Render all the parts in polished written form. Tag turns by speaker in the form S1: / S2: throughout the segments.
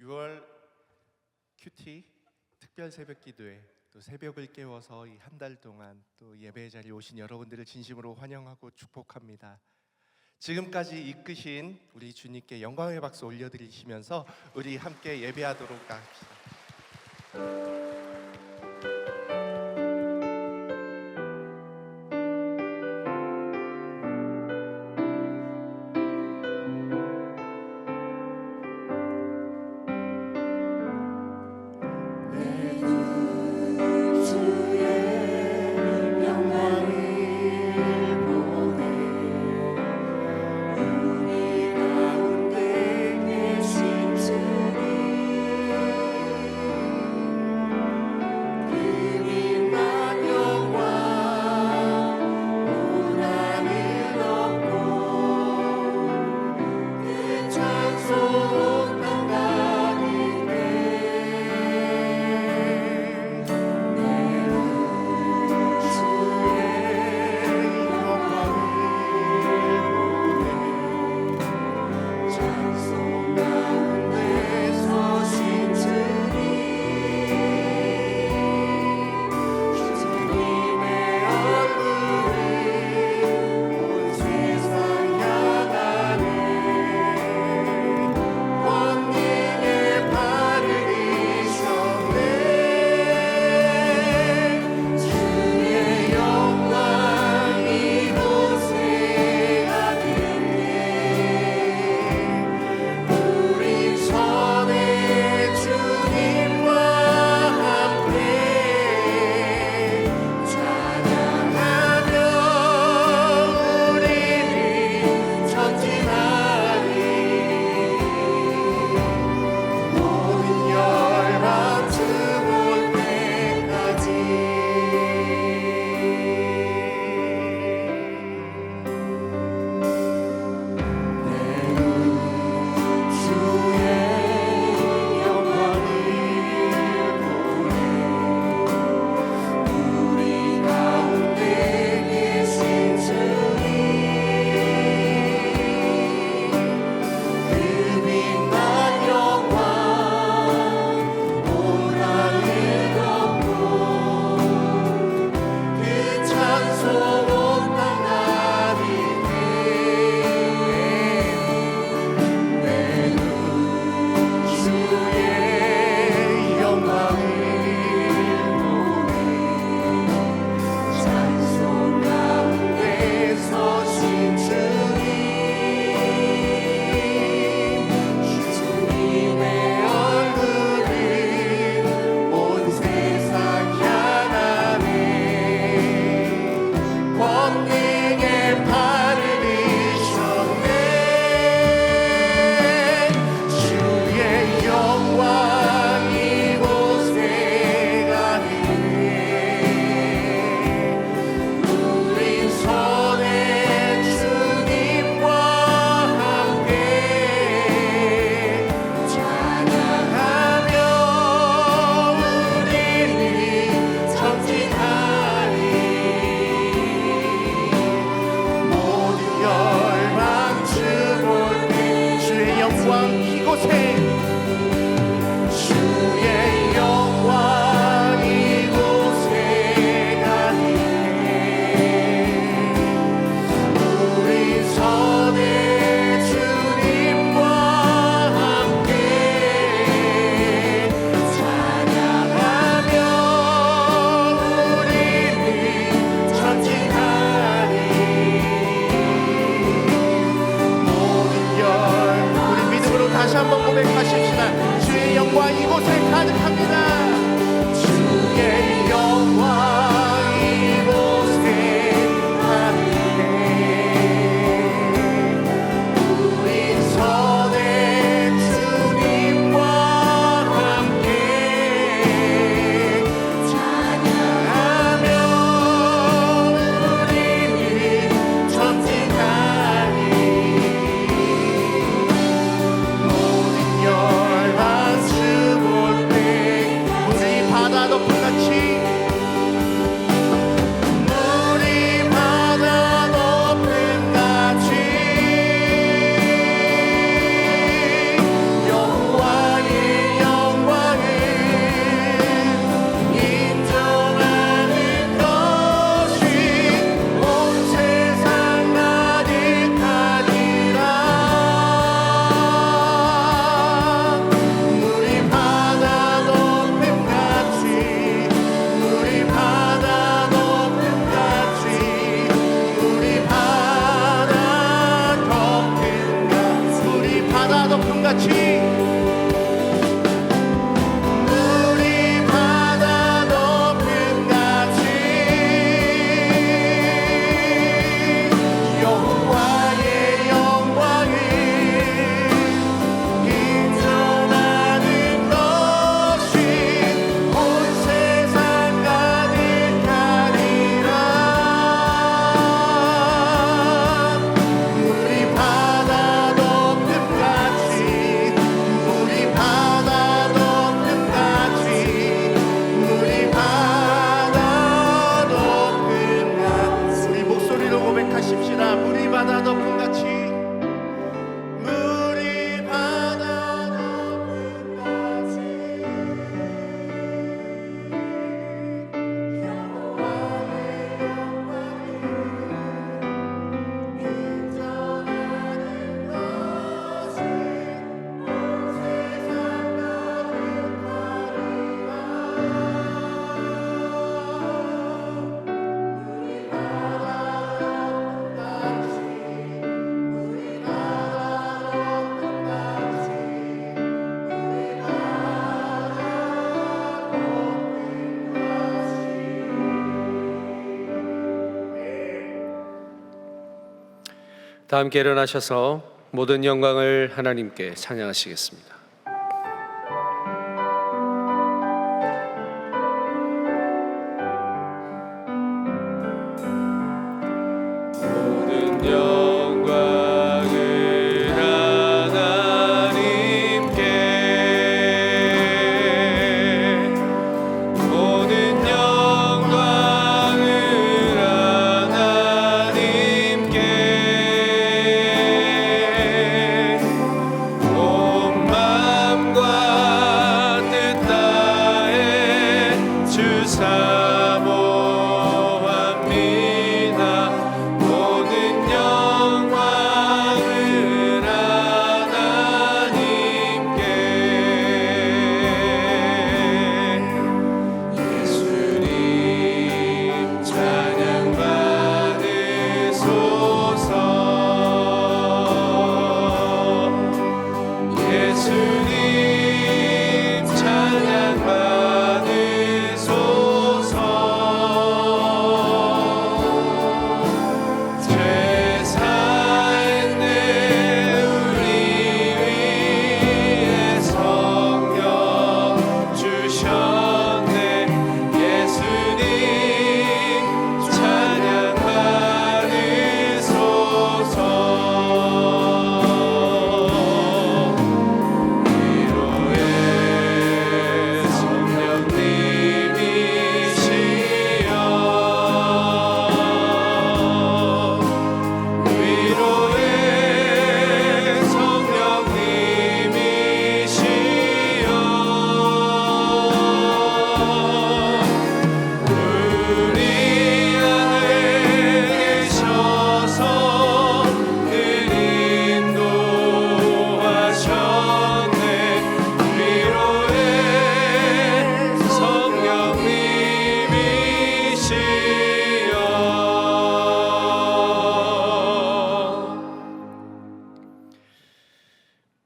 S1: 6월 큐티 특별 새벽 기도회, 또 새벽을 깨워서 이 한 달 동안 또 예배의 자리에 오신 여러분들을 진심으로 환영하고 축복합니다. 지금까지 이끄신 우리 주님께 영광의 박수 올려드리시면서 우리 함께 예배하도록 합시다.
S2: 바다 높은 같이 다 함께 일어나셔서 모든 영광을 하나님께 찬양하시겠습니다. 모든 영광을 하나님께, 모든 영광을 하나님께, 온 마음과 뜻 다해 주 사모합니다. 모든 영광을 하나님께. 예수님 찬양 받으소서. 예수님 찬양 받으소서. 제사했네 우리 위에 성령 주셨네. 예수님 찬양 받으소서. 위로의 성령님이시여, 위로의 성령님이시여, 우리 안에 계셔서 늘 인도하셨네. 위로의 성령님이시여.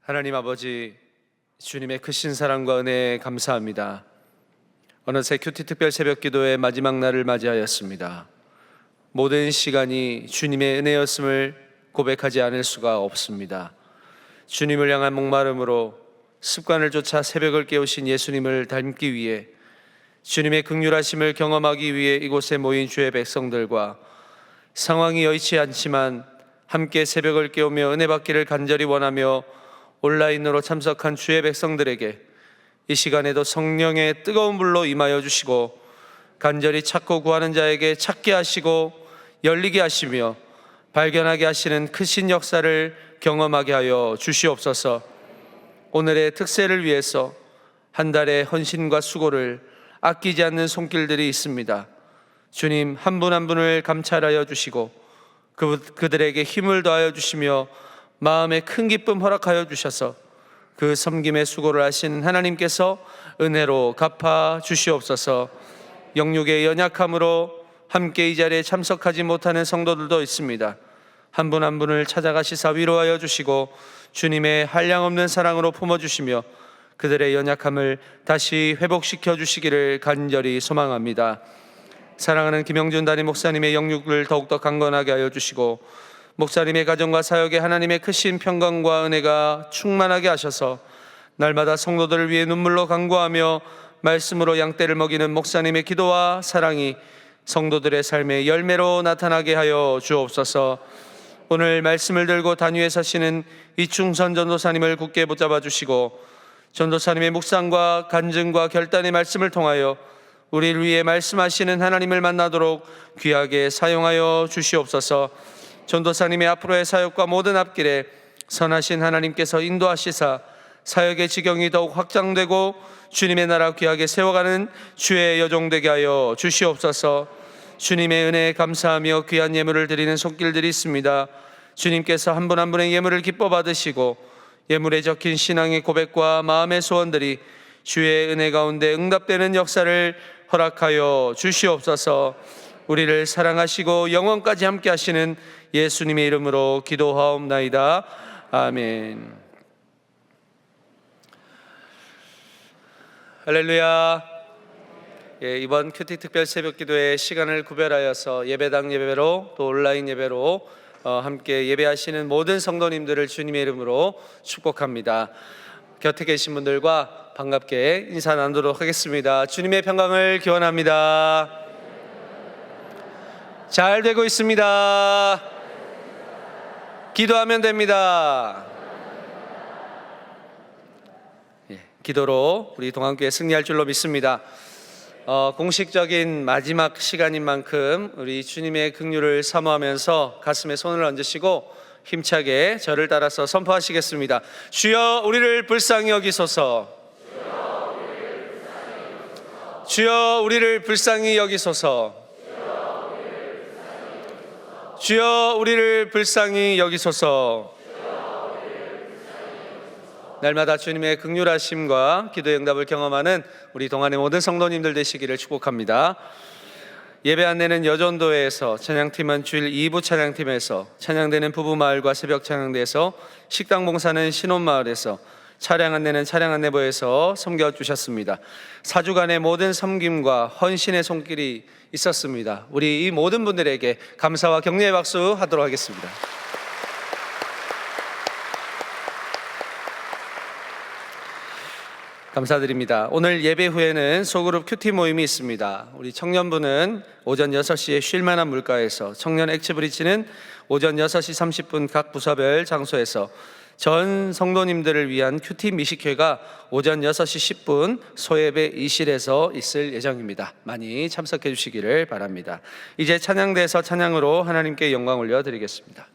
S2: 하나님 아버지, 주님의 크신 사랑과 은혜에 감사합니다. 어느새 큐티 특별 새벽 기도의 마지막 날을 맞이하였습니다. 모든 시간이 주님의 은혜였음을 고백하지 않을 수가 없습니다. 주님을 향한 목마름으로 습관을 쫓아 새벽을 깨우신 예수님을 닮기 위해, 주님의 긍휼하심을 경험하기 위해 이곳에 모인 주의 백성들과 상황이 여의치 않지만 함께 새벽을 깨우며 은혜 받기를 간절히 원하며 온라인으로 참석한 주의 백성들에게 이 시간에도 성령의 뜨거운 불로 임하여 주시고, 간절히 찾고 구하는 자에게 찾게 하시고 열리게 하시며 발견하게 하시는 크신 역사를 경험하게 하여 주시옵소서. 오늘의 특세를 위해서 한 달의 헌신과 수고를 아끼지 않는 손길들이 있습니다. 주님, 한 분 한 분을 감찰하여 주시고 그들에게 힘을 더하여 주시며 마음에 큰 기쁨 허락하여 주셔서 그 섬김의 수고를 하신 하나님께서 은혜로 갚아 주시옵소서. 영육의 연약함으로 함께 이 자리에 참석하지 못하는 성도들도 있습니다. 한 분 한 분을 찾아가시사 위로하여 주시고 주님의 한량없는 사랑으로 품어주시며 그들의 연약함을 다시 회복시켜 주시기를 간절히 소망합니다. 사랑하는 김영준 담임 목사님의 영육을 더욱더 강건하게 하여 주시고, 목사님의 가정과 사역에 하나님의 크신 평강과 은혜가 충만하게 하셔서 날마다 성도들을 위해 눈물로 간구하며 말씀으로 양떼를 먹이는 목사님의 기도와 사랑이 성도들의 삶의 열매로 나타나게 하여 주옵소서. 오늘 말씀을 들고 단위에 서시는 이충선 전도사님을 굳게 붙잡아 주시고, 전도사님의 묵상과 간증과 결단의 말씀을 통하여 우리를 위해 말씀하시는 하나님을 만나도록 귀하게 사용하여 주시옵소서. 전도사님의 앞으로의 사역과 모든 앞길에 선하신 하나님께서 인도하시사 사역의 지경이 더욱 확장되고 주님의 나라 귀하게 세워가는 주의 여종 되게 하여 주시옵소서. 주님의 은혜에 감사하며 귀한 예물을 드리는 손길들이 있습니다. 주님께서 한 분 한 분의 예물을 기뻐 받으시고 예물에 적힌 신앙의 고백과 마음의 소원들이 주의 은혜 가운데 응답되는 역사를 허락하여 주시옵소서. 우리를 사랑하시고 영원까지 함께 하시는 예수님의 이름으로 기도하옵나이다. 아멘. 할렐루야. 이번 큐티 특별 새벽 기도의 시간을 구별하여서 예배당 예배로 또 온라인 예배로 함께 예배하시는 모든 성도님들을 주님의 이름으로 축복합니다. 곁에 계신 분들과 반갑게 인사 나누도록 하겠습니다. 주님의 평강을 기원합니다. 잘 되고 있습니다. 기도하면 됩니다. 기도로 우리 동안교회 승리할 줄로 믿습니다. 공식적인 마지막 시간인 만큼 우리 주님의 긍휼을 사모하면서 가슴에 손을 얹으시고 힘차게 저를 따라서 선포하시겠습니다. 주여 우리를 불쌍히 여기소서. 주여 우리를 불쌍히 여기소서. 주여 우리를 불쌍히 여기소서. 날마다 주님의 긍휼하심과 기도의 응답을 경험하는 우리 동안의 모든 성도님들 되시기를 축복합니다. 예배 안내는 여전도회에서, 찬양팀은 주일 2부 찬양팀에서, 찬양대는 부부마을과 새벽 찬양대에서, 식당 봉사는 신혼마을에서, 차량 안내는 차량 안내부에서 섬겨주셨습니다. 4주간의 모든 섬김과 헌신의 손길이 있었습니다. 우리 이 모든 분들에게 감사와 격려의 박수 하도록 하겠습니다. 감사드립니다. 오늘 예배 후에는 소그룹 큐티 모임이 있습니다. 우리 청년부는 오전 6시에 쉴만한 물가에서, 청년 액츠브리지는 오전 6시 30분 각 부서별 장소에서, 전 성도님들을 위한 큐티 미식회가 오전 6시 10분 소예배 2실에서 있을 예정입니다. 많이 참석해 주시기를 바랍니다. 이제 찬양대에서 찬양으로 하나님께 영광 올려드리겠습니다.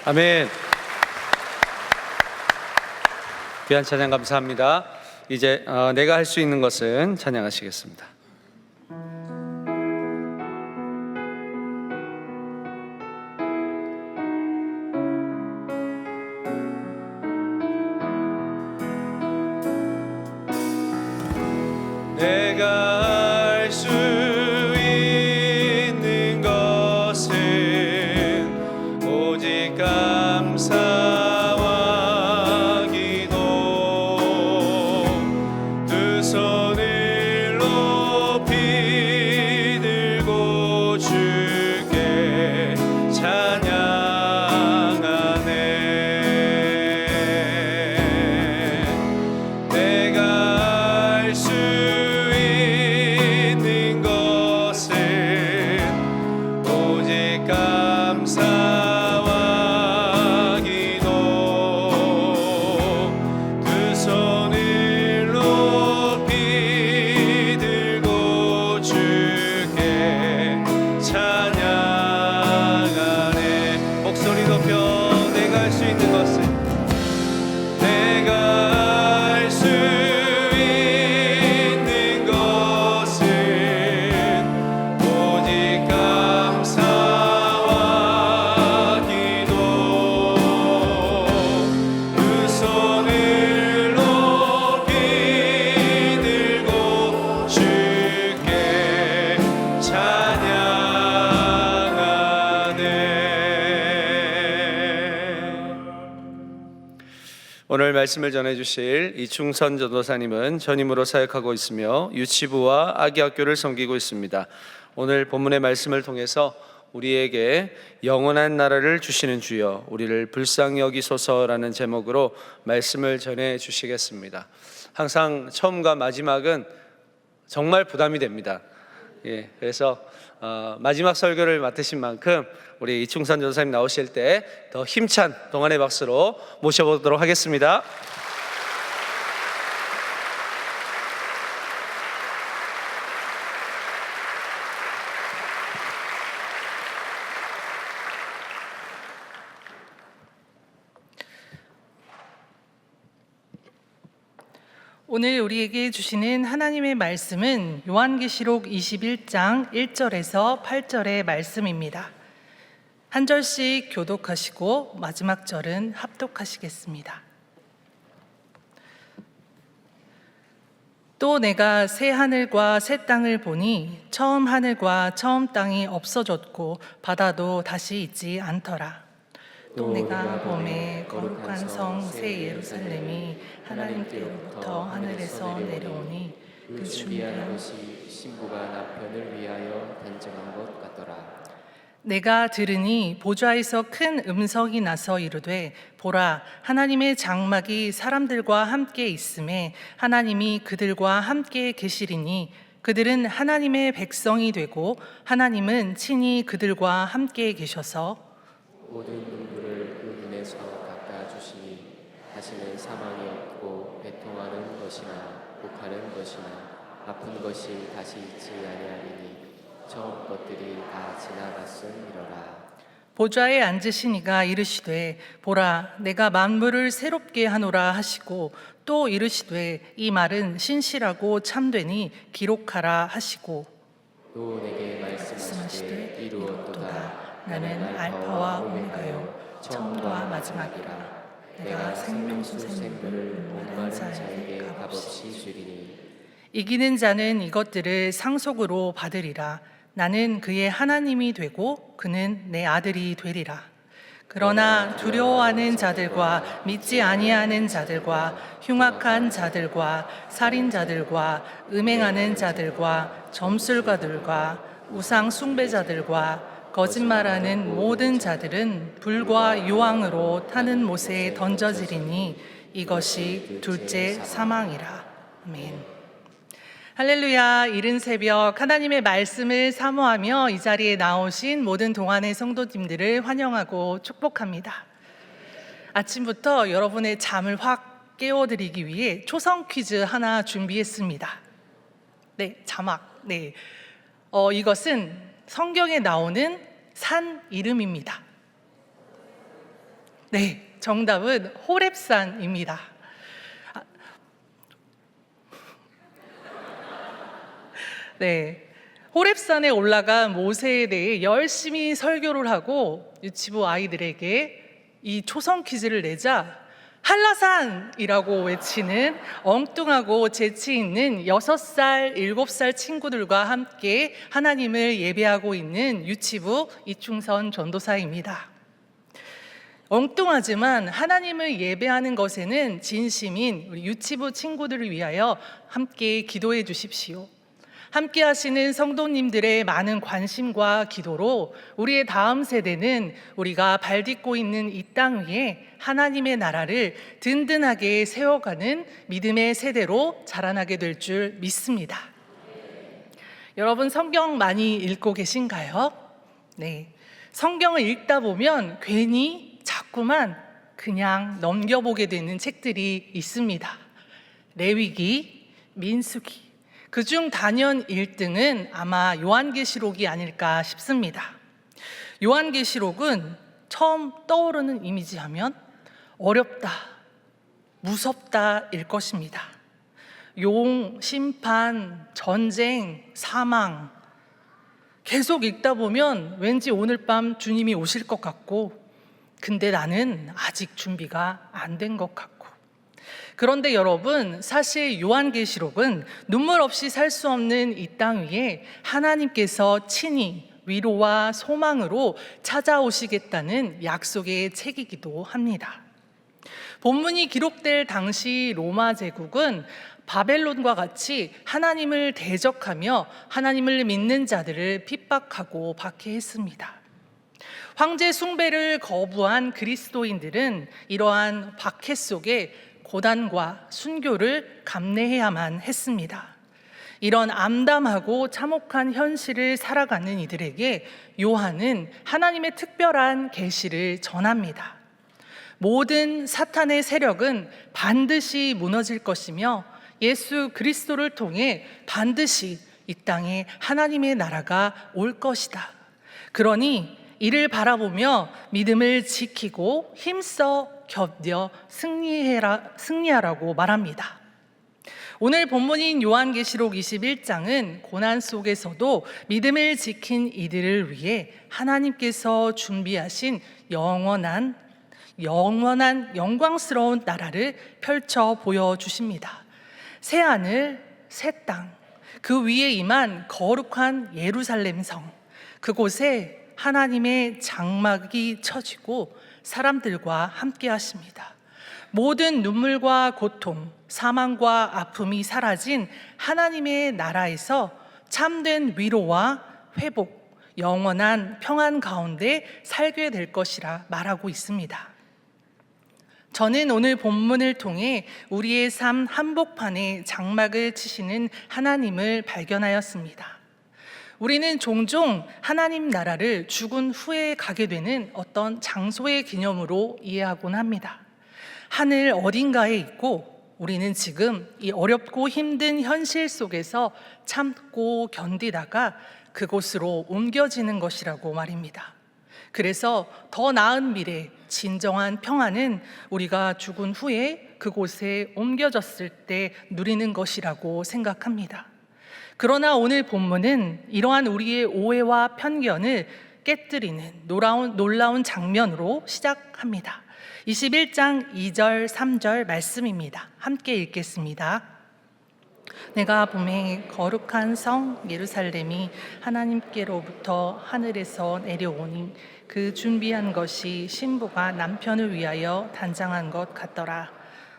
S2: 아멘. 귀한 찬양 감사합니다. 이제 내가 할 수 있는 것은 찬양하시겠습니다. 내가 오늘 말씀을 전해주실 이충선 전도사님은 전임으로 사역하고 있으며 유치부와 아기학교를 섬기고 있습니다. 오늘 본문의 말씀을 통해서 우리에게 영원한 나라를 주시는 주여 우리를 불쌍히 여기소서라는 제목으로 말씀을 전해 주시겠습니다. 항상 처음과 마지막은 정말 부담이 됩니다. 그래서 마지막 설교를 맡으신 만큼 우리 이충선 전도사님 나오실 때 더 힘찬 동안의 박수로 모셔보도록 하겠습니다.
S3: 오늘 우리에게 주시는 하나님의 말씀은 요한계시록 21장 1절에서 8절의 말씀입니다. 한 절씩 교독하시고 마지막 절은 합독하시겠습니다. 또 내가 새 하늘과 새 땅을 보니 처음 하늘과 처음 땅이 없어졌고 바다도 다시 있지 않더라. 또 내가 봄에 거룩한 성 새 예루살렘이 하나님께로부터 하늘에서 내려오니
S4: 그 준비한 것이 신부가 남편을 위하여 단정한 것 같더라.
S3: 내가 들으니 보좌에서 큰 음성이 나서 이르되 보라 하나님의 장막이 사람들과 함께 있음에 하나님이 그들과 함께 계시리니 그들은 하나님의 백성이 되고 하나님은 친히 그들과 함께 계셔서
S4: 모든 눈물을 그 눈에서 닦아주시니 다시는 사망이 없고 배통하는 것이나 곡하는 것이나 아픈 것이 다시 있지 아니하리니 처음 것들이 다 지나갔음이로라.
S3: 보좌에 앉으신 이가 이르시되 보라 내가 만물을 새롭게 하노라 하시고 또 이르시되 이 말은 신실하고 참되니 기록하라 하시고
S4: 또 내게 말씀하시되 이루었도다.
S3: 나는 알파와 오메가요 처음과 마지막이라.
S4: 내가 생명수 생명을 목마른 자에게 값없이 주리니
S3: 이기는 자는 이것들을 상속으로 받으리라. 나는 그의 하나님이 되고 그는 내 아들이 되리라. 그러나 두려워하는 자들과 믿지 아니하는 자들과 흉악한 자들과 살인자들과 음행하는 자들과 점술가들과 우상 숭배자들과 거짓말하는 모든 자들은 불과 유황으로 타는 못에 던져지리니 이것이 둘째 사망이라. 아멘. 할렐루야. 이른 새벽 하나님의 말씀을 사모하며 이 자리에 나오신 모든 동안의 성도님들을 환영하고 축복합니다. 아침부터 여러분의 잠을 확 깨워드리기 위해 초성 퀴즈 하나 준비했습니다. 네, 자막. 네, 이것은 성경에 나오는 산 이름입니다. 네, 정답은 호렙산입니다. 네, 호렙산에 올라간 모세에 대해 열심히 설교를 하고 유치부 아이들에게 이 초성 퀴즈를 내자 한라산이라고 외치는 엉뚱하고 재치 있는 6살, 7살 친구들과 함께 하나님을 예배하고 있는 유치부 이충선 전도사입니다. 엉뚱하지만 하나님을 예배하는 것에는 진심인 우리 유치부 친구들을 위하여 함께 기도해 주십시오. 함께 하시는 성도님들의 많은 관심과 기도로 우리의 다음 세대는 우리가 발 딛고 있는 이 땅 위에 하나님의 나라를 든든하게 세워가는 믿음의 세대로 자라나게 될 줄 믿습니다. 여러분 성경 많이 읽고 계신가요? 네. 성경을 읽다 보면 괜히 자꾸만 그냥 넘겨보게 되는 책들이 있습니다. 레위기, 민수기. 그중 단연 1등은 아마 요한계시록이 아닐까 싶습니다. 요한계시록은 처음 떠오르는 이미지 하면 어렵다, 무섭다일 것입니다. 용, 심판, 전쟁, 사망. 계속 읽다 보면 왠지 오늘 밤 주님이 오실 것 같고, 근데 나는 아직 준비가 안 된 것 같고. 그런데 여러분, 사실 요한계시록은 눈물 없이 살 수 없는 이 땅 위에 하나님께서 친히 위로와 소망으로 찾아오시겠다는 약속의 책이기도 합니다. 본문이 기록될 당시 로마 제국은 바벨론과 같이 하나님을 대적하며 하나님을 믿는 자들을 핍박하고 박해했습니다. 황제 숭배를 거부한 그리스도인들은 이러한 박해 속에 고난과 순교를 감내해야만 했습니다. 이런 암담하고 참혹한 현실을 살아가는 이들에게 요한은 하나님의 특별한 계시를 전합니다. 모든 사탄의 세력은 반드시 무너질 것이며 예수 그리스도를 통해 반드시 이 땅에 하나님의 나라가 올 것이다. 그러니 이를 바라보며 믿음을 지키고 힘써 견뎌 승리하라고 말합니다. 오늘 본문인 요한계시록 21장은 고난 속에서도 믿음을 지킨 이들을 위해 하나님께서 준비하신 영원한 영광스러운 나라를 펼쳐 보여주십니다. 새 하늘, 새 땅, 그 위에 임한 거룩한 예루살렘 성, 그곳에 하나님의 장막이 쳐지고 사람들과 함께 하십니다. 모든 눈물과 고통, 사망과 아픔이 사라진 하나님의 나라에서 참된 위로와 회복, 영원한 평안 가운데 살게 될 것이라 말하고 있습니다. 저는 오늘 본문을 통해 우리의 삶 한복판에 장막을 치시는 하나님을 발견하였습니다. 우리는 종종 하나님 나라를 죽은 후에 가게 되는 어떤 장소의 개념으로 이해하곤 합니다. 하늘 어딘가에 있고 우리는 지금 이 어렵고 힘든 현실 속에서 참고 견디다가 그곳으로 옮겨지는 것이라고 말입니다. 그래서 더 나은 미래, 진정한 평안은 우리가 죽은 후에 그곳에 옮겨졌을 때 누리는 것이라고 생각합니다. 그러나 오늘 본문은 이러한 우리의 오해와 편견을 깨뜨리는 놀라운 장면으로 시작합니다. 21장 2절 3절 말씀입니다. 함께 읽겠습니다. 내가 보매 거룩한 성 예루살렘이 하나님께로부터 하늘에서 내려오니 그 준비한 것이 신부가 남편을 위하여 단장한 것 같더라.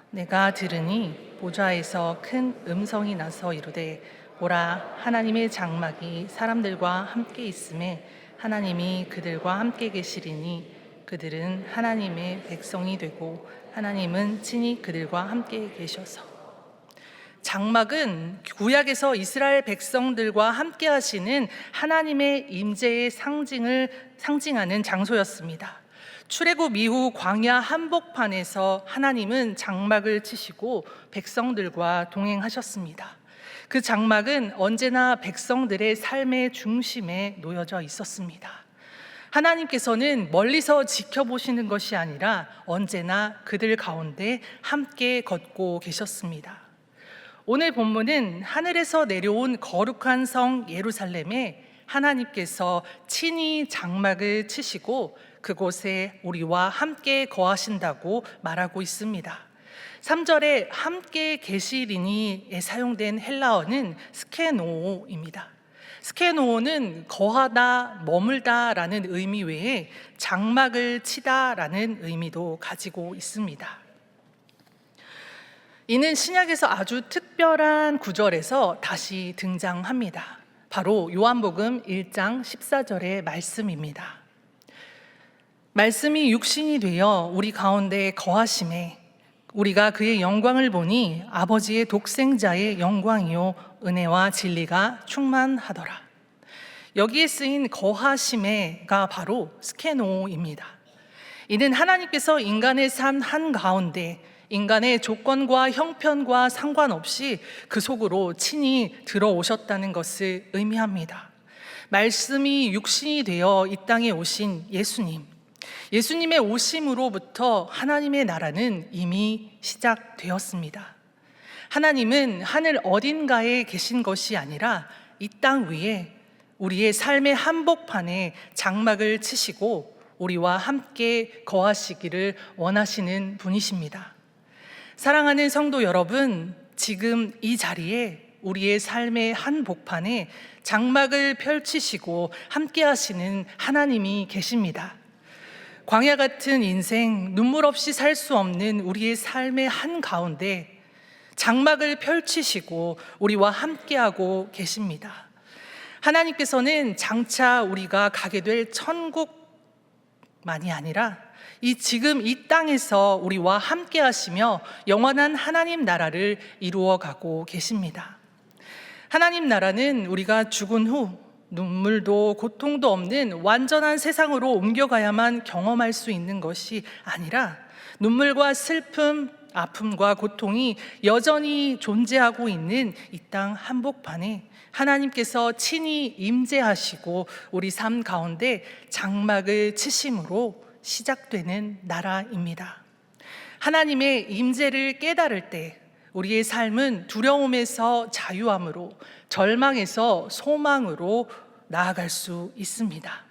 S3: 내가 들으니 보좌에서 큰 음성이 나서 이르되 보라, 하나님의 장막이 사람들과 함께 있음에 하나님이 그들과 함께 계시리니 그들은 하나님의 백성이 되고 하나님은 친히 그들과 함께 계셔서. 장막은 구약에서 이스라엘 백성들과 함께 하시는 하나님의 임재의 상징하는 장소였습니다. 출애굽 이후 광야 한복판에서 하나님은 장막을 치시고 백성들과 동행하셨습니다. 그 장막은 언제나 백성들의 삶의 중심에 놓여져 있었습니다. 하나님께서는 멀리서 지켜보시는 것이 아니라 언제나 그들 가운데 함께 걷고 계셨습니다. 오늘 본문은 하늘에서 내려온 거룩한 성 예루살렘에 하나님께서 친히 장막을 치시고 그곳에 우리와 함께 거하신다고 말하고 있습니다. 3절에 함께 계시리니에 사용된 헬라어는 스케노입니다. 스케노는 거하다, 머물다라는 의미 외에 장막을 치다라는 의미도 가지고 있습니다. 이는 신약에서 아주 특별한 구절에서 다시 등장합니다. 바로 요한복음 1장 14절의 말씀입니다. 말씀이 육신이 되어 우리 가운데 거하심에 우리가 그의 영광을 보니 아버지의 독생자의 영광이요 은혜와 진리가 충만하더라. 여기에 쓰인 거하심에가 바로 스케노입니다. 이는 하나님께서 인간의 삶 한가운데 인간의 조건과 형편과 상관없이 그 속으로 친히 들어오셨다는 것을 의미합니다. 말씀이 육신이 되어 이 땅에 오신 예수님의 오심으로부터 하나님의 나라는 이미 시작되었습니다. 하나님은 하늘 어딘가에 계신 것이 아니라 이 땅 위에 우리의 삶의 한복판에 장막을 치시고 우리와 함께 거하시기를 원하시는 분이십니다. 사랑하는 성도 여러분, 지금 이 자리에 우리의 삶의 한복판에 장막을 펼치시고 함께 하시는 하나님이 계십니다. 광야 같은 인생, 눈물 없이 살 수 없는 우리의 삶의 한가운데 장막을 펼치시고 우리와 함께하고 계십니다. 하나님께서는 장차 우리가 가게 될 천국만이 아니라 지금 이 땅에서 우리와 함께 하시며 영원한 하나님 나라를 이루어 가고 계십니다. 하나님 나라는 우리가 죽은 후 눈물도 고통도 없는 완전한 세상으로 옮겨가야만 경험할 수 있는 것이 아니라 눈물과 슬픔, 아픔과 고통이 여전히 존재하고 있는 이 땅 한복판에 하나님께서 친히 임재하시고 우리 삶 가운데 장막을 치심으로 시작되는 나라입니다. 하나님의 임재를 깨달을 때 우리의 삶은 두려움에서 자유함으로, 절망에서 소망으로 나아갈 수 있습니다.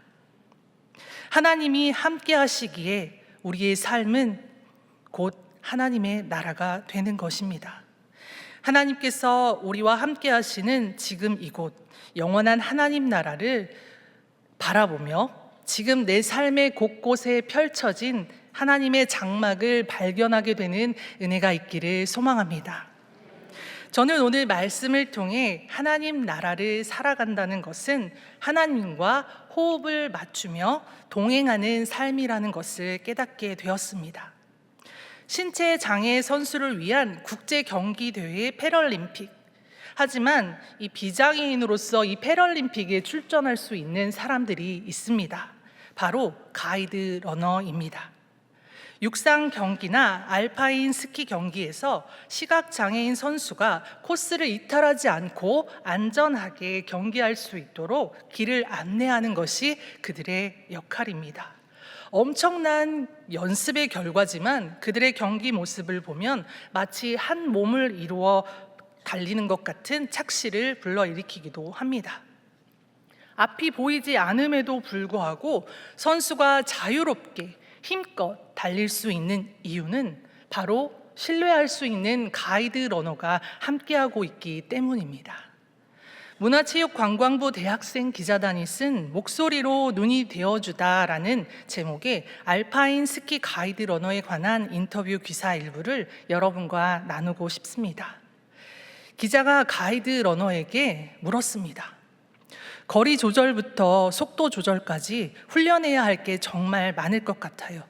S3: 하나님이 함께 하시기에 우리의 삶은 곧 하나님의 나라가 되는 것입니다. 하나님께서 우리와 함께 하시는 지금 이곳 영원한 하나님 나라를 바라보며 지금 내 삶의 곳곳에 펼쳐진 하나님의 장막을 발견하게 되는 은혜가 있기를 소망합니다. 저는 오늘 말씀을 통해 하나님 나라를 살아간다는 것은 하나님과 호흡을 맞추며 동행하는 삶이라는 것을 깨닫게 되었습니다. 신체 장애 선수를 위한 국제 경기 대회 패럴림픽. 하지만 이 비장애인으로서 이 패럴림픽에 출전할 수 있는 사람들이 있습니다. 바로 가이드 러너입니다. 육상 경기나 알파인 스키 경기에서 시각장애인 선수가 코스를 이탈하지 않고 안전하게 경기할 수 있도록 길을 안내하는 것이 그들의 역할입니다. 엄청난 연습의 결과지만 그들의 경기 모습을 보면 마치 한 몸을 이루어 달리는 것 같은 착시를 불러일으키기도 합니다. 앞이 보이지 않음에도 불구하고 선수가 자유롭게 힘껏 달릴 수 있는 이유는 바로 신뢰할 수 있는 가이드 러너가 함께하고 있기 때문입니다. 문화체육관광부 대학생 기자단이 쓴 목소리로 눈이 되어주다라는 제목의 알파인 스키 가이드 러너에 관한 인터뷰 기사 일부를 여러분과 나누고 싶습니다. 기자가 가이드 러너에게 물었습니다. 거리 조절부터 속도 조절까지 훈련해야 할 게 정말 많을 것 같아요.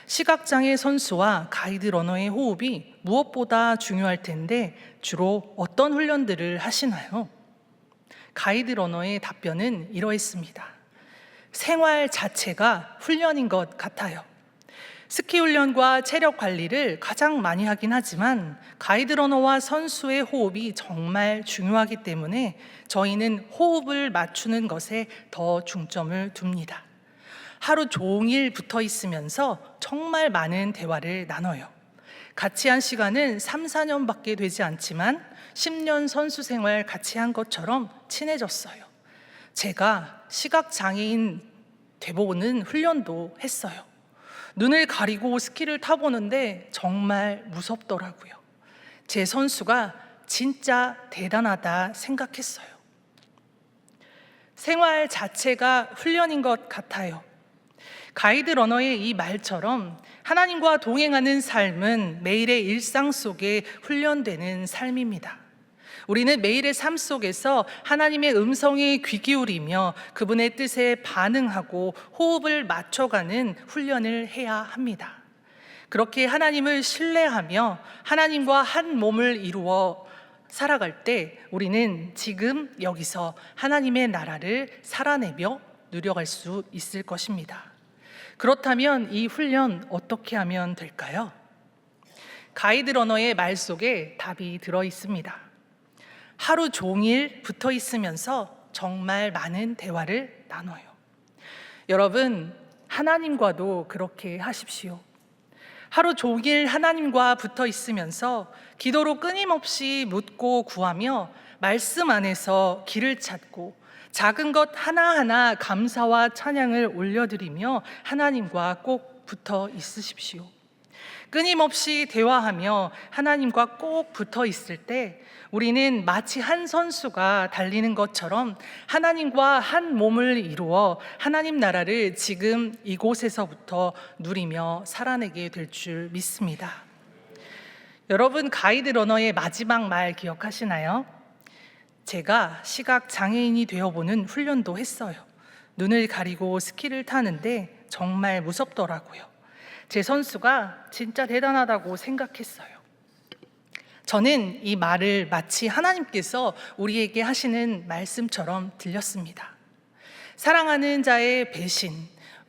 S3: 시각장애 선수와 가이드 러너의 호흡이 무엇보다 중요할 텐데 주로 어떤 훈련들을 하시나요? 가이드 러너의 답변은 이러했습니다. 생활 자체가 훈련인 것 같아요. 스키 훈련과 체력 관리를 가장 많이 하긴 하지만 가이드 러너와 선수의 호흡이 정말 중요하기 때문에 저희는 호흡을 맞추는 것에 더 중점을 둡니다. 하루 종일 붙어 있으면서 정말 많은 대화를 나눠요. 같이 한 시간은 3, 4년밖에 되지 않지만 10년 선수 생활 같이 한 것처럼 친해졌어요. 제가 시각장애인 돼보는 훈련도 했어요. 눈을 가리고 스키를 타보는데 정말 무섭더라고요. 제 선수가 진짜 대단하다 생각했어요. 생활 자체가 훈련인 것 같아요. 가이드 러너의 이 말처럼 하나님과 동행하는 삶은 매일의 일상 속에 훈련되는 삶입니다. 우리는 매일의 삶 속에서 하나님의 음성에 귀 기울이며 그분의 뜻에 반응하고 호흡을 맞춰가는 훈련을 해야 합니다. 그렇게 하나님을 신뢰하며 하나님과 한 몸을 이루어 살아갈 때 우리는 지금 여기서 하나님의 나라를 살아내며 누려갈 수 있을 것입니다. 그렇다면 이 훈련 어떻게 하면 될까요? 가이드 러너의 말 속에 답이 들어 있습니다. 하루 종일 붙어 있으면서 정말 많은 대화를 나눠요. 여러분, 하나님과도 그렇게 하십시오. 하루 종일 하나님과 붙어 있으면서 기도로 끊임없이 묻고 구하며 말씀 안에서 길을 찾고 작은 것 하나하나 감사와 찬양을 올려드리며 하나님과 꼭 붙어 있으십시오. 끊임없이 대화하며 하나님과 꼭 붙어 있을 때 우리는 마치 한 선수가 달리는 것처럼 하나님과 한 몸을 이루어 하나님 나라를 지금 이곳에서부터 누리며 살아내게 될 줄 믿습니다. 여러분, 가이드 러너의 마지막 말 기억하시나요? 제가 시각 장애인이 되어보는 훈련도 했어요. 눈을 가리고 스키를 타는데 정말 무섭더라고요. 제 선수가 진짜 대단하다고 생각했어요. 저는 이 말을 마치 하나님께서 우리에게 하시는 말씀처럼 들렸습니다. 사랑하는 자의 배신,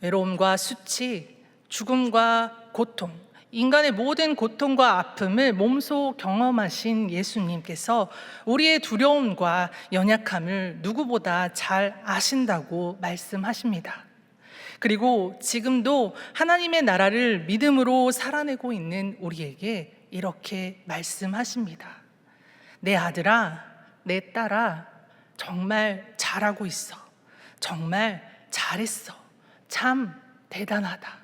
S3: 외로움과 수치, 죽음과 고통, 인간의 모든 고통과 아픔을 몸소 경험하신 예수님께서 우리의 두려움과 연약함을 누구보다 잘 아신다고 말씀하십니다. 그리고 지금도 하나님의 나라를 믿음으로 살아내고 있는 우리에게 이렇게 말씀하십니다. 내 아들아, 내 딸아, 정말 잘하고 있어. 정말 잘했어. 참 대단하다.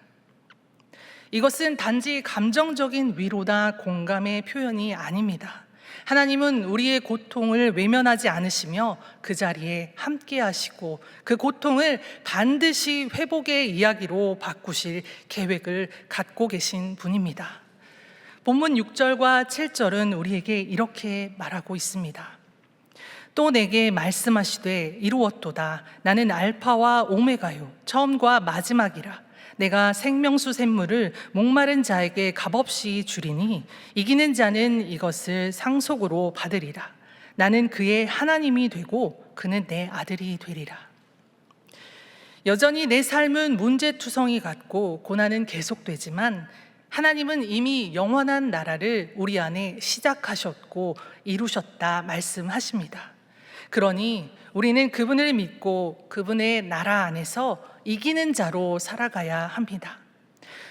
S3: 이것은 단지 감정적인 위로나 공감의 표현이 아닙니다. 하나님은 우리의 고통을 외면하지 않으시며 그 자리에 함께 하시고 그 고통을 반드시 회복의 이야기로 바꾸실 계획을 갖고 계신 분입니다. 본문 6절과 7절은 우리에게 이렇게 말하고 있습니다. 또 내게 말씀하시되 이루었도다. 나는 알파와 오메가요 처음과 마지막이라. 내가 생명수 샘물을 목마른 자에게 값없이 주리니 이기는 자는 이것을 상속으로 받으리라. 나는 그의 하나님이 되고 그는 내 아들이 되리라. 여전히 내 삶은 문제투성이 같고 고난은 계속되지만 하나님은 이미 영원한 나라를 우리 안에 시작하셨고 이루셨다 말씀하십니다. 그러니 우리는 그분을 믿고 그분의 나라 안에서 이기는 자로 살아가야 합니다.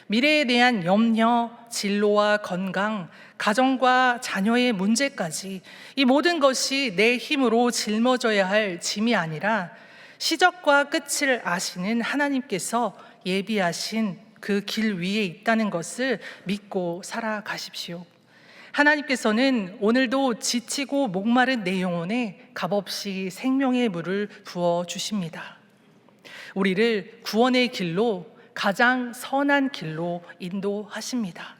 S3: 미래에 대한 염려, 진로와 건강, 가정과 자녀의 문제까지 이 모든 것이 내 힘으로 짊어져야 할 짐이 아니라 시작과 끝을 아시는 하나님께서 예비하신 그 길 위에 있다는 것을 믿고 살아가십시오. 하나님께서는 오늘도 지치고 목마른 내 영혼에 값없이 생명의 물을 부어 주십니다. 우리를 구원의 길로, 가장 선한 길로 인도하십니다.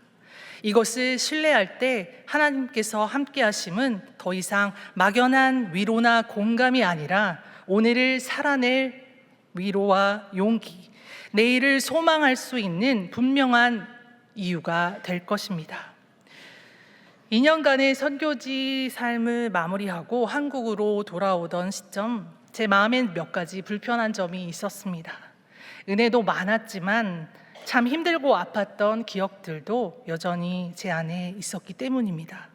S3: 이것을 신뢰할 때 하나님께서 함께 하심은 더 이상 막연한 위로나 공감이 아니라 오늘을 살아낼 위로와 용기, 내일을 소망할 수 있는 분명한 이유가 될 것입니다. 2년간의 선교지 삶을 마무리하고 한국으로 돌아오던 시점, 제 마음엔 몇 가지 불편한 점이 있었습니다. 은혜도 많았지만 참 힘들고 아팠던 기억들도 여전히 제 안에 있었기 때문입니다.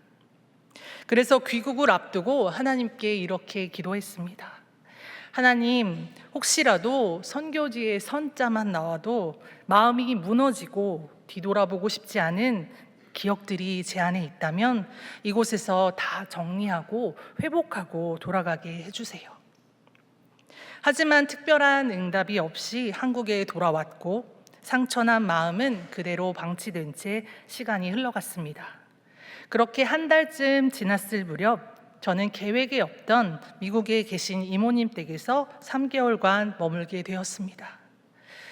S3: 그래서 귀국을 앞두고 하나님께 이렇게 기도했습니다. 하나님, 혹시라도 선교지의 선자만 나와도 마음이 무너지고 뒤돌아보고 싶지 않은 기억들이 제 안에 있다면 이곳에서 다 정리하고 회복하고 돌아가게 해주세요. 하지만 특별한 응답이 없이 한국에 돌아왔고 상처난 마음은 그대로 방치된 채 시간이 흘러갔습니다. 그렇게 한 달쯤 지났을 무렵 저는 계획에 없던 미국에 계신 이모님 댁에서 3개월간 머물게 되었습니다.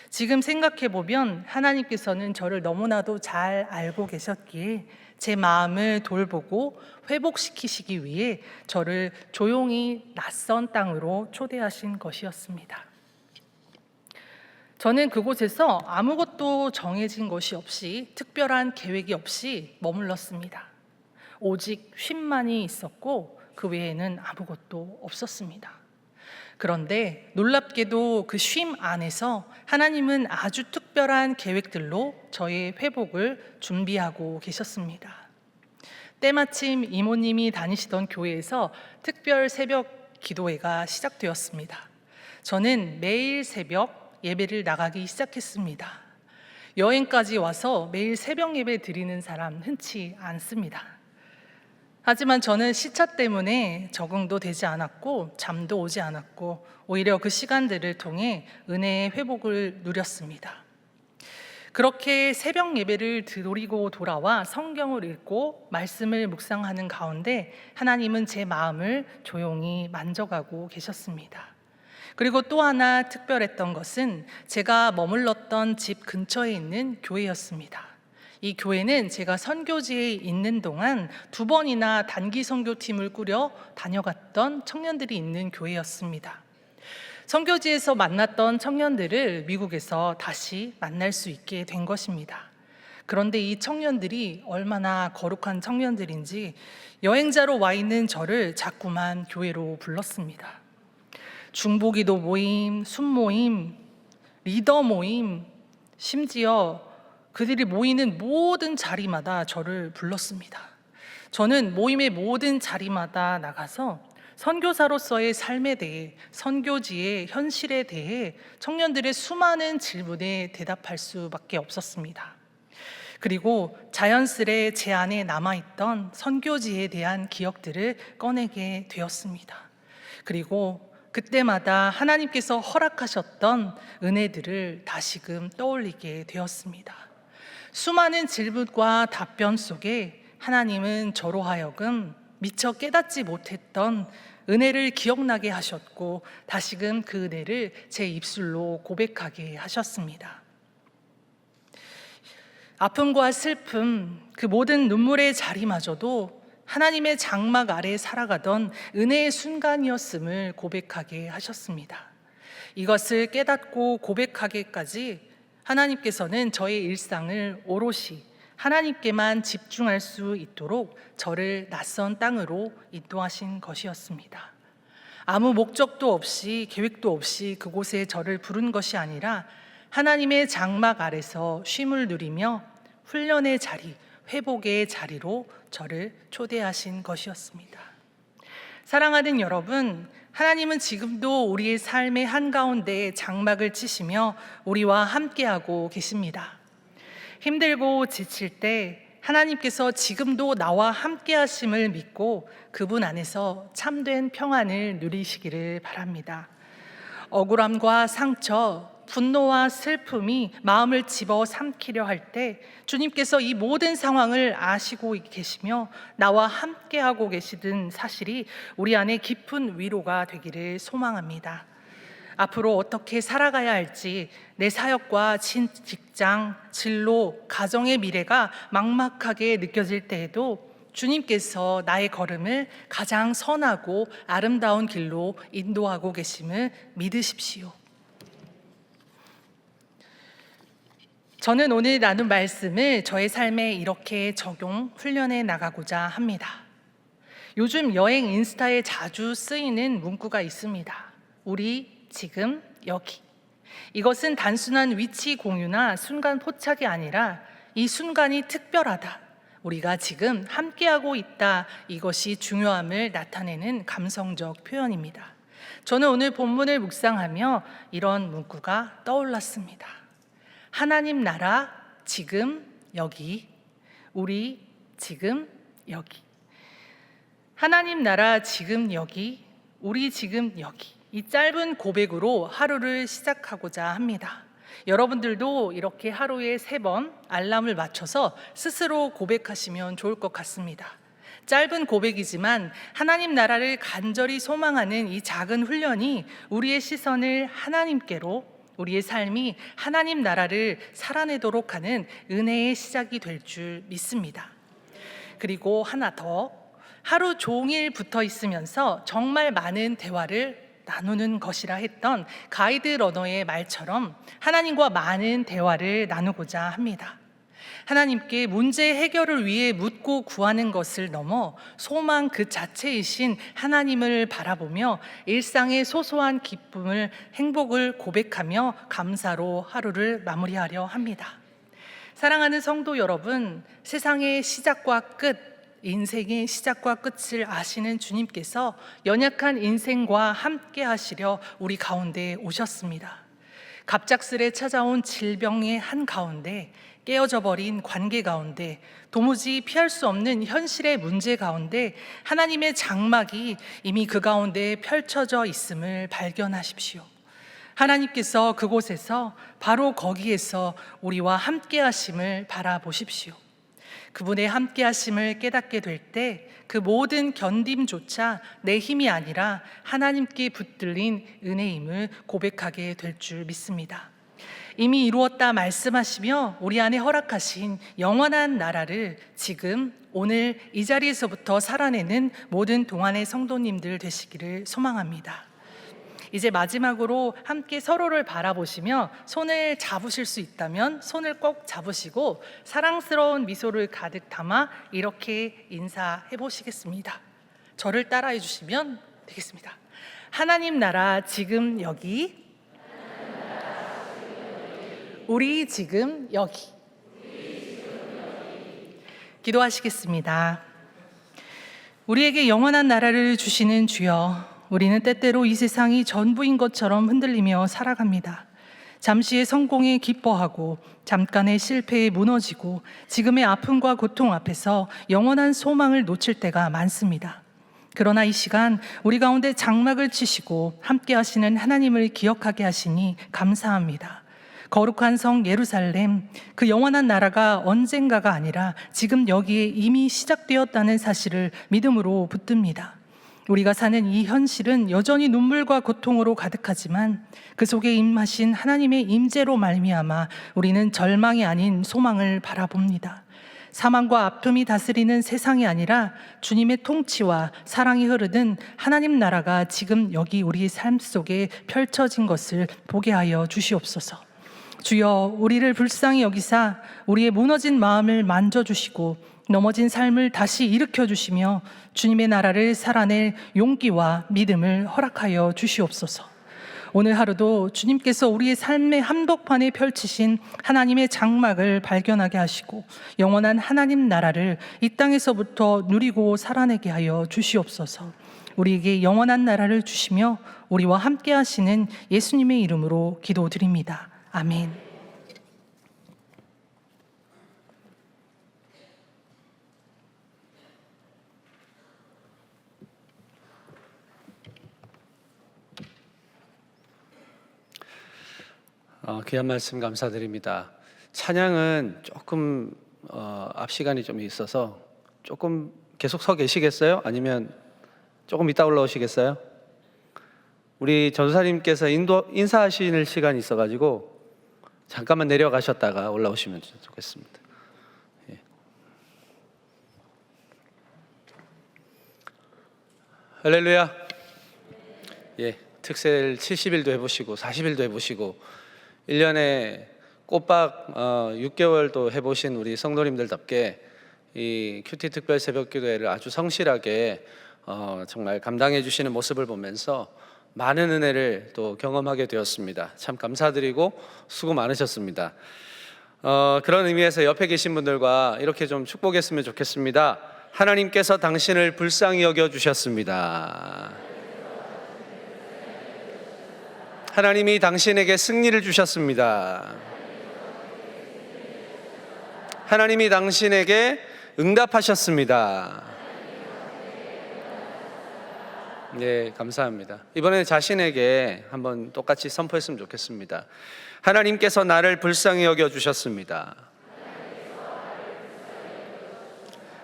S3: 지금 생각해보면 하나님께서는 저를 너무나도 잘 알고 계셨기에 제 마음을 돌보고 회복시키시기 위해 저를 조용히 낯선 땅으로 초대하신 것이었습니다. 저는 그곳에서 아무것도 정해진 것이 없이 특별한 계획이 없이 머물렀습니다. 오직 쉼만이 있었고 그 외에는 아무것도 없었습니다. 그런데 놀랍게도 그 쉼 안에서 하나님은 아주 특별한 계획들로 저의 회복을 준비하고 계셨습니다. 때마침 이모님이 다니시던 교회에서 특별 새벽 기도회가 시작되었습니다. 저는 매일 새벽 예배를 나가기 시작했습니다. 여행까지 와서 매일 새벽 예배 드리는 사람 흔치 않습니다. 하지만 저는 시차 때문에 적응도 되지 않았고 잠도 오지 않았고 오히려 그 시간들을 통해 은혜의 회복을 누렸습니다. 그렇게 새벽 예배를 드리고 돌아와 성경을 읽고 말씀을 묵상하는 가운데 하나님은 제 마음을 조용히 만져가고 계셨습니다. 그리고 또 하나 특별했던 것은 제가 머물렀던 집 근처에 있는 교회였습니다. 이 교회는 제가 선교지에 있는 동안 2번이나 단기 선교팀을 꾸려 다녀갔던 청년들이 있는 교회였습니다. 선교지에서 만났던 청년들을 미국에서 다시 만날 수 있게 된 것입니다. 그런데 이 청년들이 얼마나 거룩한 청년들인지 여행자로 와 있는 저를 자꾸만 교회로 불렀습니다. 중보기도 모임, 순모임, 리더 모임, 심지어 그들이 모이는 모든 자리마다 저를 불렀습니다. 저는 모임의 모든 자리마다 나가서 선교사로서의 삶에 대해, 선교지의 현실에 대해 청년들의 수많은 질문에 대답할 수밖에 없었습니다. 그리고 자연스레 제 안에 남아있던 선교지에 대한 기억들을 꺼내게 되었습니다. 그리고 그때마다 하나님께서 허락하셨던 은혜들을 다시금 떠올리게 되었습니다. 수많은 질문과 답변 속에 하나님은 저로 하여금 미처 깨닫지 못했던 은혜를 기억나게 하셨고 다시금 그 은혜를 제 입술로 고백하게 하셨습니다. 아픔과 슬픔, 그 모든 눈물의 자리마저도 하나님의 장막 아래 살아가던 은혜의 순간이었음을 고백하게 하셨습니다. 이것을 깨닫고 고백하기까지 하나님께서는 저의 일상을 오롯이 하나님께만 집중할 수 있도록 저를 낯선 땅으로 인도하신 것이었습니다. 아무 목적도 없이 계획도 없이 그곳에 저를 부른 것이 아니라 하나님의 장막 아래서 쉼을 누리며 훈련의 자리, 회복의 자리로 저를 초대하신 것이었습니다. 사랑하는 여러분, 하나님은 지금도 우리의 삶의 한가운데 장막을 치시며 우리와 함께하고 계십니다. 힘들고 지칠 때 하나님께서 지금도 나와 함께 하심을 믿고 그분 안에서 참된 평안을 누리시기를 바랍니다. 억울함과 상처, 분노와 슬픔이 마음을 집어삼키려 할 때 주님께서 이 모든 상황을 아시고 계시며 나와 함께하고 계시던 사실이 우리 안에 깊은 위로가 되기를 소망합니다. 앞으로 어떻게 살아가야 할지, 내 사역과 직장, 진로, 가정의 미래가 막막하게 느껴질 때에도 주님께서 나의 걸음을 가장 선하고 아름다운 길로 인도하고 계심을 믿으십시오. 저는 오늘 나눈 말씀을 저의 삶에 이렇게 적용, 훈련해 나가고자 합니다. 요즘 여행 인스타에 자주 쓰이는 문구가 있습니다. 우리 지금 여기. 이것은 단순한 위치 공유나 순간 포착이 아니라 이 순간이 특별하다. 우리가 지금 함께하고 있다. 이것이 중요함을 나타내는 감성적 표현입니다. 저는 오늘 본문을 묵상하며 이런 문구가 떠올랐습니다. 하나님 나라 지금 여기. 우리 지금 여기. 하나님 나라 지금 여기. 우리 지금 여기. 이 짧은 고백으로 하루를 시작하고자 합니다. 여러분들도 이렇게 하루에 3번 알람을 맞춰서 스스로 고백하시면 좋을 것 같습니다. 짧은 고백이지만 하나님 나라를 간절히 소망하는 이 작은 훈련이 우리의 시선을 하나님께로, 우리의 삶이 하나님 나라를 살아내도록 하는 은혜의 시작이 될 줄 믿습니다. 그리고 하나 더, 하루 종일 붙어 있으면서 정말 많은 대화를 나누는 것이라 했던 가이드 러너의 말처럼 하나님과 많은 대화를 나누고자 합니다. 하나님께 문제 해결을 위해 묻고 구하는 것을 넘어 소망 그 자체이신 하나님을 바라보며 일상의 소소한 기쁨을, 행복을 고백하며 감사로 하루를 마무리하려 합니다. 사랑하는 성도 여러분, 세상의 시작과 끝, 인생의 시작과 끝을 아시는 주님께서 연약한 인생과 함께 하시려 우리 가운데 오셨습니다. 갑작스레 찾아온 질병의 한가운데, 깨어져 버린 관계 가운데, 도무지 피할 수 없는 현실의 문제 가운데 하나님의 장막이 이미 그 가운데 펼쳐져 있음을 발견하십시오. 하나님께서 그곳에서 바로 거기에서 우리와 함께 하심을 바라보십시오. 그분의 함께 하심을 깨닫게 될 때 그 모든 견딤조차 내 힘이 아니라 하나님께 붙들린 은혜임을 고백하게 될 줄 믿습니다. 이미 이루었다 말씀하시며 우리 안에 허락하신 영원한 나라를 지금 오늘 이 자리에서부터 살아내는 모든 동안의 성도님들 되시기를 소망합니다. 이제 마지막으로 함께 서로를 바라보시며 손을 잡으실 수 있다면 손을 꼭 잡으시고 사랑스러운 미소를 가득 담아 이렇게 인사해 보시겠습니다. 저를 따라해 주시면 되겠습니다. 하나님 나라 지금 여기, 우리 지금 여기. 기도하시겠습니다. 우리에게 영원한 나라를 주시는 주여, 우리는 때때로 이 세상이 전부인 것처럼 흔들리며 살아갑니다. 잠시의 성공에 기뻐하고 잠깐의 실패에 무너지고 지금의 아픔과 고통 앞에서 영원한 소망을 놓칠 때가 많습니다. 그러나 이 시간 우리 가운데 장막을 치시고 함께 하시는 하나님을 기억하게 하시니 감사합니다. 거룩한 성 예루살렘, 그 영원한 나라가 언젠가가 아니라 지금 여기에 이미 시작되었다는 사실을 믿음으로 붙듭니다. 우리가 사는 이 현실은 여전히 눈물과 고통으로 가득하지만 그 속에 임하신 하나님의 임재로 말미암아 우리는 절망이 아닌 소망을 바라봅니다. 사망과 아픔이 다스리는 세상이 아니라 주님의 통치와 사랑이 흐르는 하나님 나라가 지금 여기 우리의 삶 속에 펼쳐진 것을 보게 하여 주시옵소서. 주여, 우리를 불쌍히 여기사 우리의 무너진 마음을 만져주시고 넘어진 삶을 다시 일으켜주시며 주님의 나라를 살아낼 용기와 믿음을 허락하여 주시옵소서. 오늘 하루도 주님께서 우리의 삶의 한복판에 펼치신 하나님의 장막을 발견하게 하시고 영원한 하나님 나라를 이 땅에서부터 누리고 살아내게 하여 주시옵소서. 우리에게 영원한 나라를 주시며 우리와 함께 하시는 예수님의 이름으로 기도드립니다. 아멘.
S2: 귀한 말씀 감사드립니다. 찬양은 조금 앞 시간이 좀 있어서 조금 계속 서 계시겠어요? 아니면 조금 이따 올라오시겠어요? 우리 전사님께서 인사하시는 시간이 있어가지고 잠깐만 내려가셨다가 올라오시면 좋겠습니다. 예. 할렐루야. 예, 특셀 70일도 해보시고 40일도 해보시고 1년에 꼬박 6개월도 해보신 우리 성도님들답게 이 큐티 특별 새벽기도회를 아주 성실하게 정말 감당해 주시는 모습을 보면서 많은 은혜를 또 경험하게 되었습니다. 참 감사드리고 수고 많으셨습니다. 그런 의미에서 옆에 계신 분들과 이렇게 좀 축복했으면 좋겠습니다. 하나님께서 당신을 불쌍히 여겨주셨습니다. 하나님이 당신에게 승리를 주셨습니다. 하나님이 당신에게 응답하셨습니다. 네, 감사합니다. 이번에 자신에게 한번 똑같이 선포했으면 좋겠습니다. 하나님께서 나를 불쌍히 여겨주셨습니다.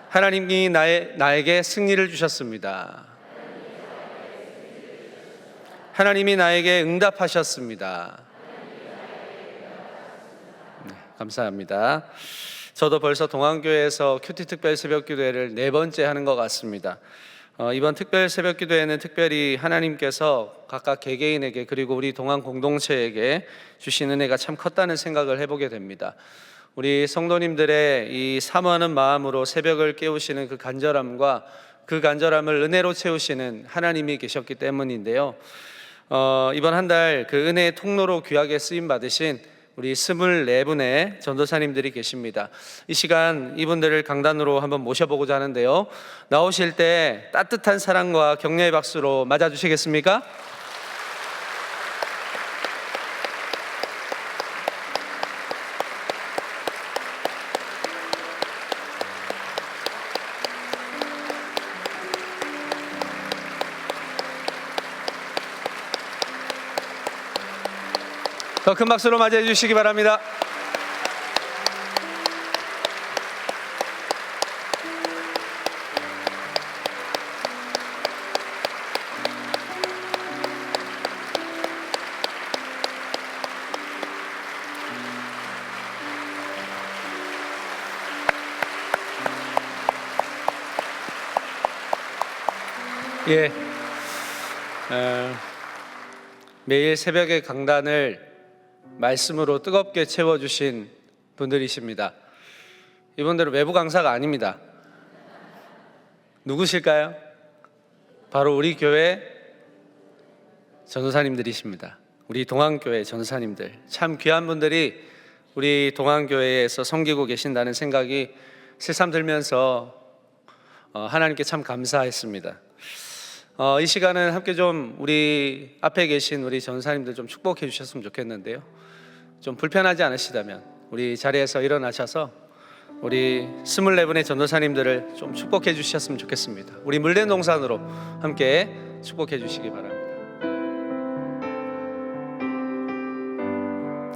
S2: 하나님이 나에게 승리를 주셨습니다. 하나님이 나에게 응답하셨습니다. 네, 감사합니다. 저도 벌써 동안교회에서 큐티 특별 새벽기도회를 4번째 하는 것 같습니다. 이번 특별 새벽기도회는 특별히 하나님께서 각각 개개인에게 그리고 우리 동안 공동체에게 주신 은혜가 참 컸다는 생각을 해보게 됩니다. 우리 성도님들의 이 사모하는 마음으로 새벽을 깨우시는 그 간절함과 그 간절함을 은혜로 채우시는 하나님이 계셨기 때문인데요. 이번 한 달 그 은혜의 통로로 귀하게 쓰임 받으신 우리 24분의 전도사님들이 계십니다. 이 시간 이분들을 강단으로 한번 모셔보고자 하는데요. 나오실 때 따뜻한 사랑과 격려의 박수로 맞아주시겠습니까? 더 큰 박수로 맞이해 주시기 바랍니다. 예, 매일 새벽의 강단을 말씀으로 뜨겁게 채워주신 분들이십니다. 이분들은 외부 강사가 아닙니다. 누구실까요? 바로 우리 교회 전도사님들이십니다. 우리 동안교회 전도사님들, 참 귀한 분들이 우리 동안교회에서 섬기고 계신다는 생각이 새삼 들면서 하나님께 참 감사했습니다. 이 시간은 함께 좀 우리 앞에 계신 우리 전사님들 좀 축복해 주셨으면 좋겠는데요. 좀 불편하지 않으시다면 우리 자리에서 일어나셔서 우리 24분의 전도사님들을 좀 축복해 주셨으면 좋겠습니다. 우리 물된 동산으로 함께 축복해 주시기 바랍니다.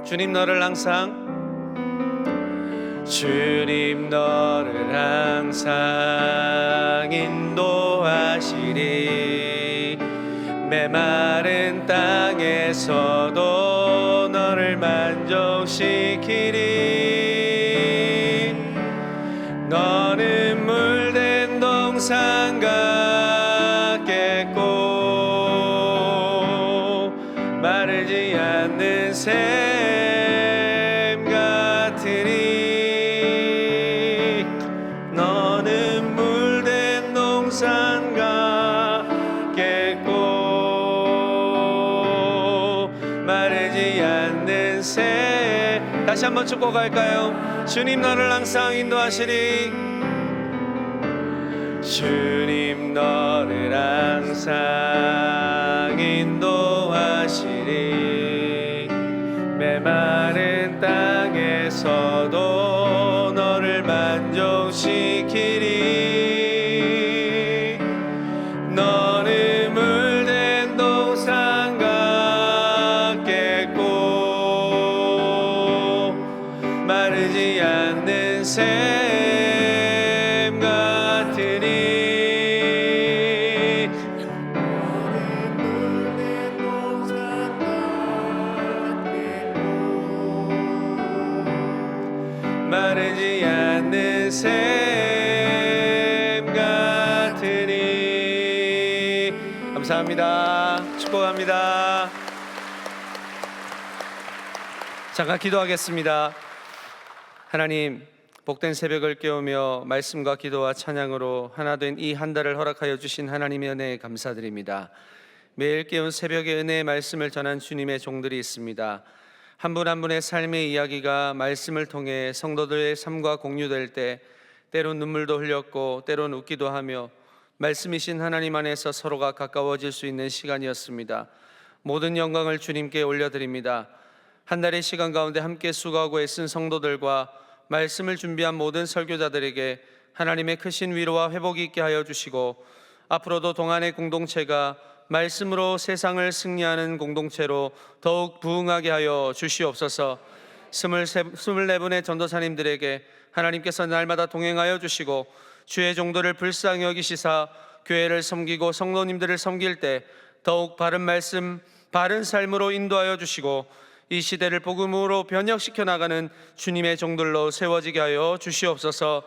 S2: 주님 너를 항상, 주님 너를 항상 인도하시리. 메마른 땅에서도 너를 만족시키리. 너는 물된 동산 같겠고 마르지 않는 샘 같으리. 너는 물된 동산 같겠고 마르지 않는 새. 다시 한번 축복할까요? 주님 너를 항상 인도하시리. 주님 너를 항상 인도하시리. 메마른 땅에서도 너를 만족시키리. 너는 물된 동산 같겠고 마르지 않는 샘 같으리. 너는 물된 동산 같겠고 마르지 않는 샘 같으리. 감사합니다. 축복합니다. 잠깐 기도하겠습니다. 하나님, 복된 새벽을 깨우며 말씀과 기도와 찬양으로 하나 된 이 한 달을 허락하여 주신 하나님의 은혜에 감사드립니다. 매일 깨운 새벽의 은혜의 말씀을 전한 주님의 종들이 있습니다. 한 분 한 분의 삶의 이야기가 말씀을 통해 성도들의 삶과 공유될 때 때론 눈물도 흘렸고 때론 웃기도 하며 말씀이신 하나님 안에서 서로가 가까워질 수 있는 시간이었습니다. 모든 영광을 주님께 올려드립니다. 한 달의 시간 가운데 함께 수고하고 애쓴 성도들과 말씀을 준비한 모든 설교자들에게 하나님의 크신 위로와 회복이 있게 하여 주시고 앞으로도 동안의 공동체가 말씀으로 세상을 승리하는 공동체로 더욱 부흥하게 하여 주시옵소서. 24분의 전도사님들에게 하나님께서 날마다 동행하여 주시고 주의 종도를 불쌍히 여기시사 교회를 섬기고 성도님들을 섬길 때 더욱 바른 말씀, 바른 삶으로 인도하여 주시고 이 시대를 복음으로 변혁시켜 나가는 주님의 종들로 세워지게 하여 주시옵소서.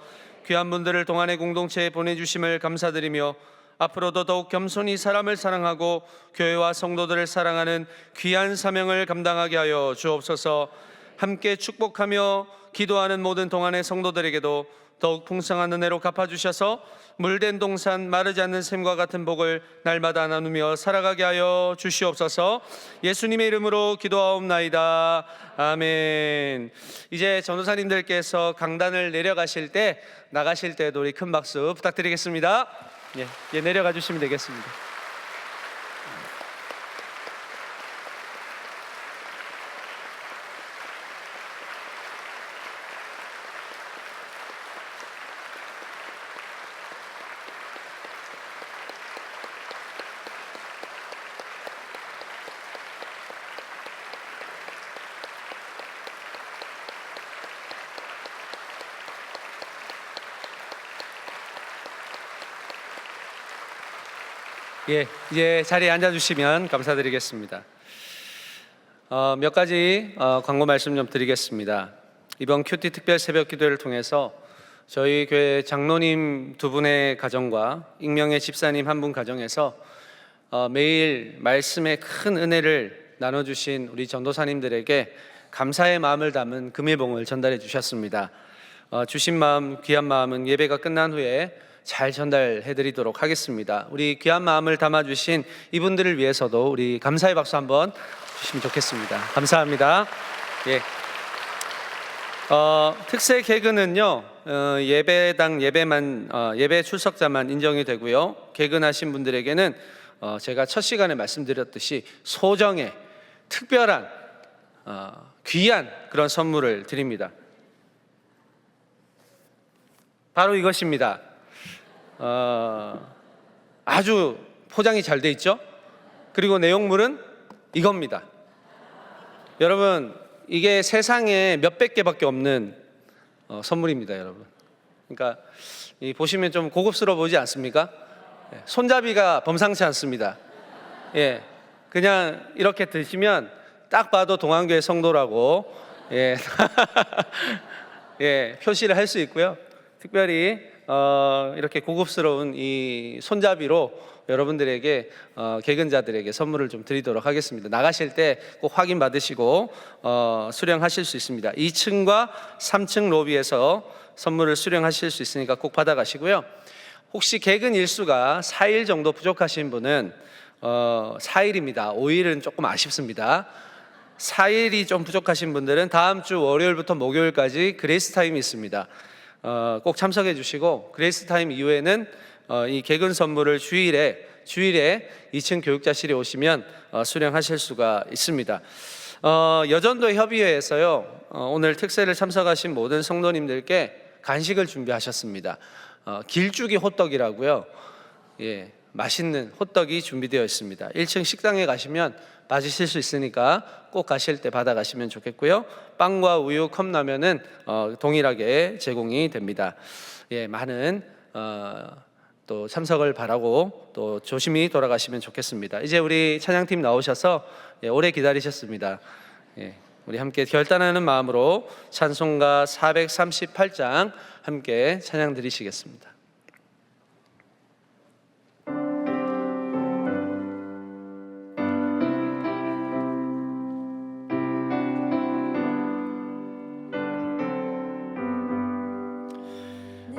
S2: 귀한 분들을 동안의 공동체에 보내주심을 감사드리며 앞으로도 더욱 겸손히 사람을 사랑하고 교회와 성도들을 사랑하는 귀한 사명을 감당하게 하여 주옵소서. 함께 축복하며 기도하는 모든 동안의 성도들에게도 더욱 풍성한 은혜로 갚아주셔서 물된 동산 마르지 않는 샘과 같은 복을 날마다 나누며 살아가게 하여 주시옵소서. 예수님의 이름으로 기도하옵나이다. 아멘. 이제 전도사님들께서 강단을 내려가실 때 나가실 때도 우리 큰 박수 부탁드리겠습니다. 예, 내려가 주시면 되겠습니다. 예, 이제 자리에 앉아주시면 감사드리겠습니다. 몇 가지 광고 말씀 좀 드리겠습니다. 이번 큐티 특별 새벽 기도를 통해서 저희 교회 장로님 두 분의 가정과 익명의 집사님 한 분 가정에서 매일 말씀의 큰 은혜를 나눠주신 우리 전도사님들에게 감사의 마음을 담은 금일봉을 전달해 주셨습니다. 주신 마음, 귀한 마음은 예배가 끝난 후에 잘 전달해 드리도록 하겠습니다. 우리 귀한 마음을 담아주신 이분들을 위해서도 우리 감사의 박수 한번 주시면 좋겠습니다. 감사합니다. 예. 특세 개근은요, 예배당 예배 출석자만 인정이 되고요. 개근하신 분들에게는 제가 첫 시간에 말씀드렸듯이 소정의 특별한 귀한 그런 선물을 드립니다. 바로 이것입니다. 아주 포장이 잘 돼 있죠? 그리고 내용물은 이겁니다. 여러분, 이게 세상에 몇백 개밖에 없는 선물입니다, 여러분. 그러니까 보시면 좀 고급스러워 보이지 않습니까? 손잡이가 범상치 않습니다. 예, 그냥 이렇게 드시면 딱 봐도 동안교회 성도라고 예, 예, 표시를 할 수 있고요. 특별히 이렇게 고급스러운 이 손잡이로 여러분들에게 개근자들에게 선물을 좀 드리도록 하겠습니다. 나가실 때 꼭 확인 받으시고 수령하실 수 있습니다. 2층과 3층 로비에서 선물을 수령하실 수 있으니까 꼭 받아가시고요. 혹시 개근 일수가 4일 정도 부족하신 분은 4일입니다. 5일은 조금 아쉽습니다. 4일이 좀 부족하신 분들은 다음 주 월요일부터 목요일까지 그레이스 타임이 있습니다. 꼭 참석해 주시고 그레이스 타임 이후에는 이 개근 선물을 주일에 2층 교육자실에 오시면 수령하실 수가 있습니다. 여전도 협의회에서요, 오늘 특세를 참석하신 모든 성도님들께 간식을 준비하셨습니다. 길쭉이 호떡이라고요. 예, 맛있는 호떡이 준비되어 있습니다. 1층 식당에 가시면 맞으실 수 있으니까 꼭 가실 때 받아가시면 좋겠고요. 빵과 우유, 컵라면은 동일하게 제공이 됩니다. 예, 많은 또 참석을 바라고 또 조심히 돌아가시면 좋겠습니다. 이제 우리 찬양팀 나오셔서 오래 기다리셨습니다. 예, 우리 함께 결단하는 마음으로 찬송가 438장 함께 찬양 드리시겠습니다.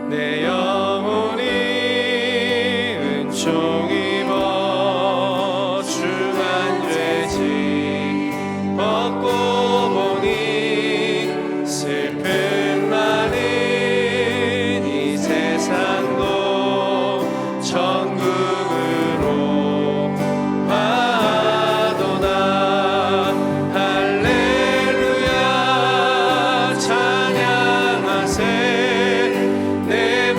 S2: 내 영혼이 은총 입어 중한 죄짐 벗고 보니 슬픔 많은 이 세상도 천국으로 가도다. 할렐루야 찬양하세. 내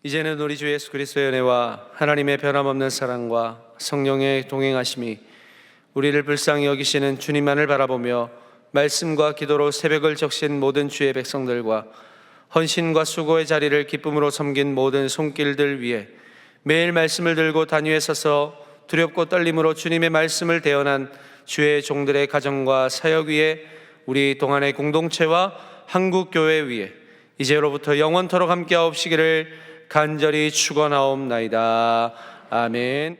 S2: 이제는 우리 주 예수 그리스도의 은혜와 하나님의 변함없는 사랑과 성령의 동행하심이 우리를 불쌍히 여기시는 주님만을 바라보며 말씀과 기도로 새벽을 적신 모든 주의 백성들과 헌신과 수고의 자리를 기쁨으로 섬긴 모든 손길들 위에 매일 말씀을 들고 단위에 서서 두렵고 떨림으로 주님의 말씀을 대언한 주의 종들의 가정과 사역 위에 우리 동안의 공동체와 한국교회 위에 이제로부터 영원토록 함께하옵시기를 간절히 축원하옵나이다. 아멘.